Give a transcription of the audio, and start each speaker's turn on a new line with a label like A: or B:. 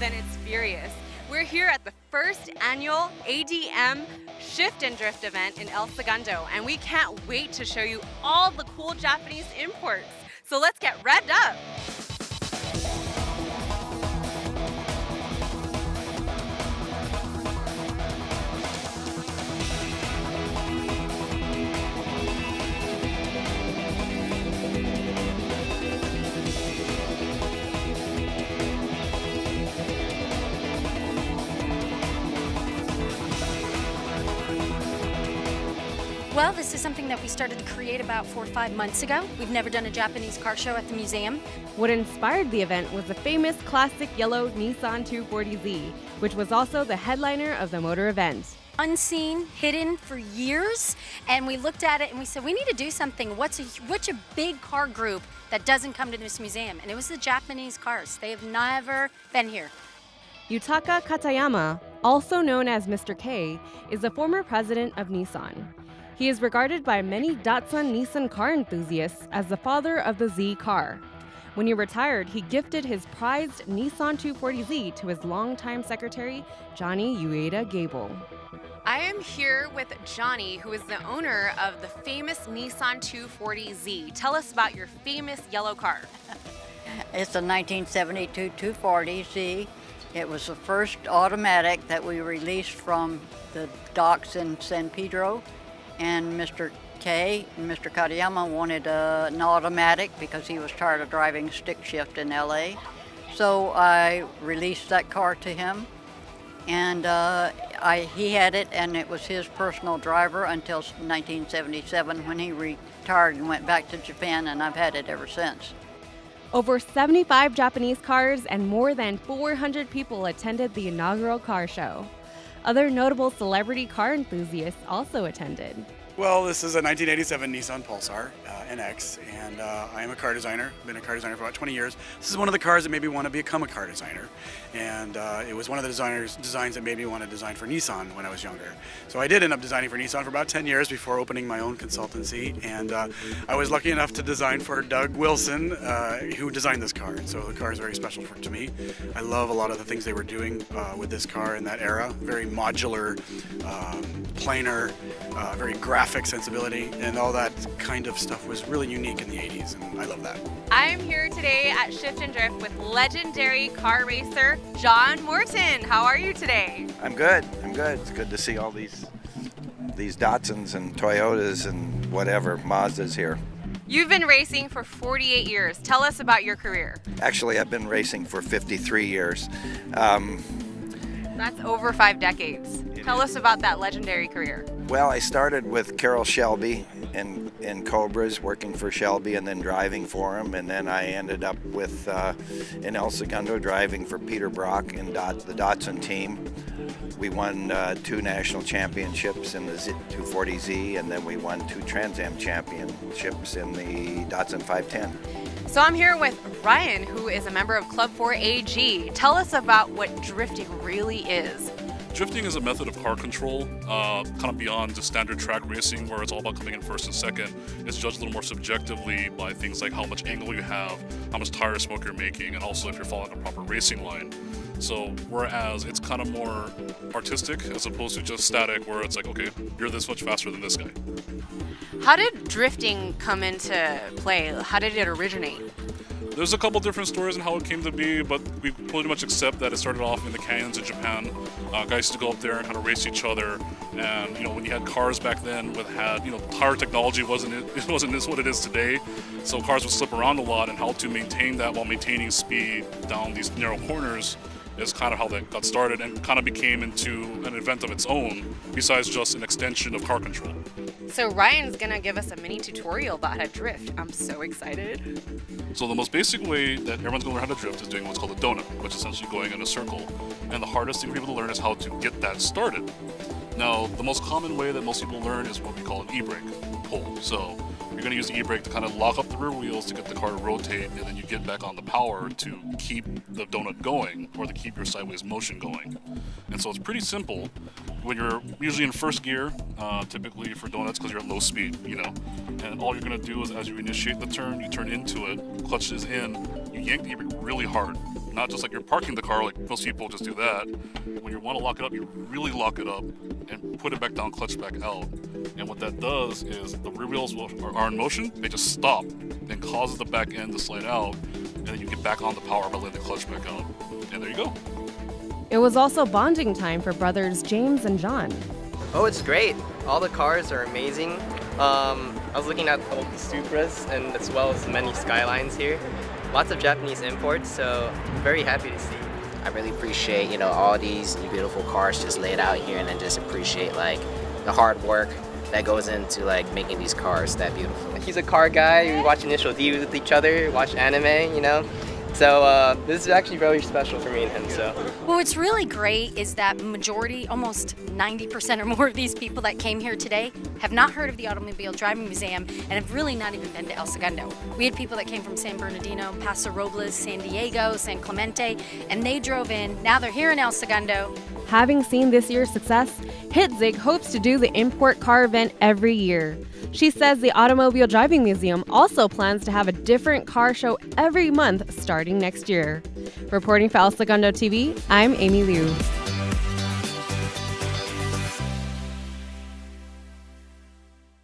A: then it's furious. We're here at the first annual ADM Shift and Drift event in El Segundo, and we can't wait to show you all the cool Japanese imports. So let's get revved up.
B: Well, this is something that we started to create about 4 or 5 months ago. We've never done a Japanese car show at the museum.
A: What inspired the event was the famous classic yellow Nissan 240Z, which was also the headliner of the motor event.
B: Unseen, hidden for years, and we looked at it and we said, we need to do something. What's a big car group that doesn't come to this museum? And it was the Japanese cars. They have never been here.
A: Yutaka Katayama, also known as Mr. K, is the former president of Nissan. He is regarded by many Datsun Nissan car enthusiasts as the father of the Z car. When he retired, he gifted his prized Nissan 240Z to his longtime secretary, Johnny Ueda Gable. I am here with Johnny, who is the owner of the famous Nissan 240Z. Tell us about your famous yellow car.
C: It's a 1972 240Z. It was the first automatic that we released from the docks in San Pedro. And Mr. K, Mr. Katayama wanted an automatic because he was tired of driving stick shift in LA. So I released that car to him, and he had it, and it was his personal driver until 1977 when he retired and went back to Japan, and I've had it ever since.
A: Over 75 Japanese cars and more than 400 people attended the inaugural car show. Other notable celebrity car enthusiasts also attended.
D: Well, this is a 1987 Nissan Pulsar NX, and I am a car designer. Been a car designer for about 20 years. This is one of the cars that made me want to become a car designer, and it was one of the designs that made me want to design for Nissan when I was younger. So I did end up designing for Nissan for about 10 years before opening my own consultancy, and I was lucky enough to design for Doug Wilson, who designed this car, and so the car is very special to me. I love a lot of the things they were doing with this car in that era. Very modular, planar, very graphic sensibility, and all that kind of stuff was really unique in the 80s, and I love that.
A: I'm here today at Shift and Drift with legendary car racer John Morton. How are you today?
E: I'm good. It's good to see all these Datsuns and Toyotas and whatever, Mazdas here.
A: You've been racing for 48 years. Tell us about your career.
E: Actually, I've been racing for 53 years.
A: That's over 5 decades. Tell us about that legendary career.
E: Well, I started with Carroll Shelby in Cobras, working for Shelby and then driving for him, and then I ended up with in El Segundo driving for Peter Brock in the Datsun team. We won 2 national championships in the 240Z, and then we won 2 Trans Am championships in the Datsun 510.
A: So I'm here with Ryan, who is a member of Club 4AG. Tell us about what drifting really is.
F: Drifting is a method of car control, kind of beyond just standard track racing where it's all about coming in first and second. It's judged a little more subjectively by things like how much angle you have, how much tire smoke you're making, and also if you're following a proper racing line. So whereas it's kind of more artistic as opposed to just static where it's like, okay, you're this much faster than this guy.
A: How did drifting come into play? How did it originate?
F: There's a couple different stories on how it came to be, but we pretty much accept that it started off in the canyons of Japan. Guys used to go up there and kind of race each other, and when you had cars back then with tire technology wasn't what it is today, so cars would slip around a lot, and how to maintain that while maintaining speed down these narrow corners is kind of how that got started and kind of became into an event of its own, besides just an extension of car control.
A: So Ryan's gonna give us a mini tutorial about how to drift. I'm so excited.
F: So the most basic way that everyone's going to learn how to drift is doing what's called a donut, which is essentially going in a circle. And the hardest thing for people to learn is how to get that started. Now, the most common way that most people learn is what we call an e-brake pull. So you're going to use the e-brake to kind of lock up the rear wheels to get the car to rotate, and then you get back on the power to keep the donut going or to keep your sideways motion going. And so it's pretty simple. When you're usually in first gear, typically for donuts because you're at low speed, and all you're going to do is as you initiate the turn, you turn into it, clutch is in, you yank the e-brake really hard. not just like you're parking the car like most people just do that. When you want to lock it up, you really lock it up and put it back down, clutch back out. And what that does is the rear wheels are in motion, they just stop and causes the back end to slide out, and then you get back on the power by letting the clutch back out. And there you go.
A: It was also bonding time for brothers James and John.
G: Oh, it's great. All the cars are amazing. I was looking at all the Supras and as well as many Skylines here. Lots of Japanese imports, so I'm very happy to see.
H: I really appreciate, you know, all these beautiful cars just laid out here, and then just appreciate like the hard work that goes into like making these cars that beautiful.
G: He's a car guy. We watch Initial D with each other, watch anime, you know. So this is actually very special for me and him. So.
B: Well, what's really great is that majority, almost 90% or more of these people that came here today have not heard of the Automobile Driving Museum and have really not even been to El Segundo. We had people that came from San Bernardino, Paso Robles, San Diego, San Clemente, and they drove in. Now they're here in El Segundo.
A: Having seen this year's success, Hitzig hopes to do the import car event every year. She says the Automobile Driving Museum also plans to have a different car show every month starting next year. Reporting for El Segundo TV, I'm Amy Lieu.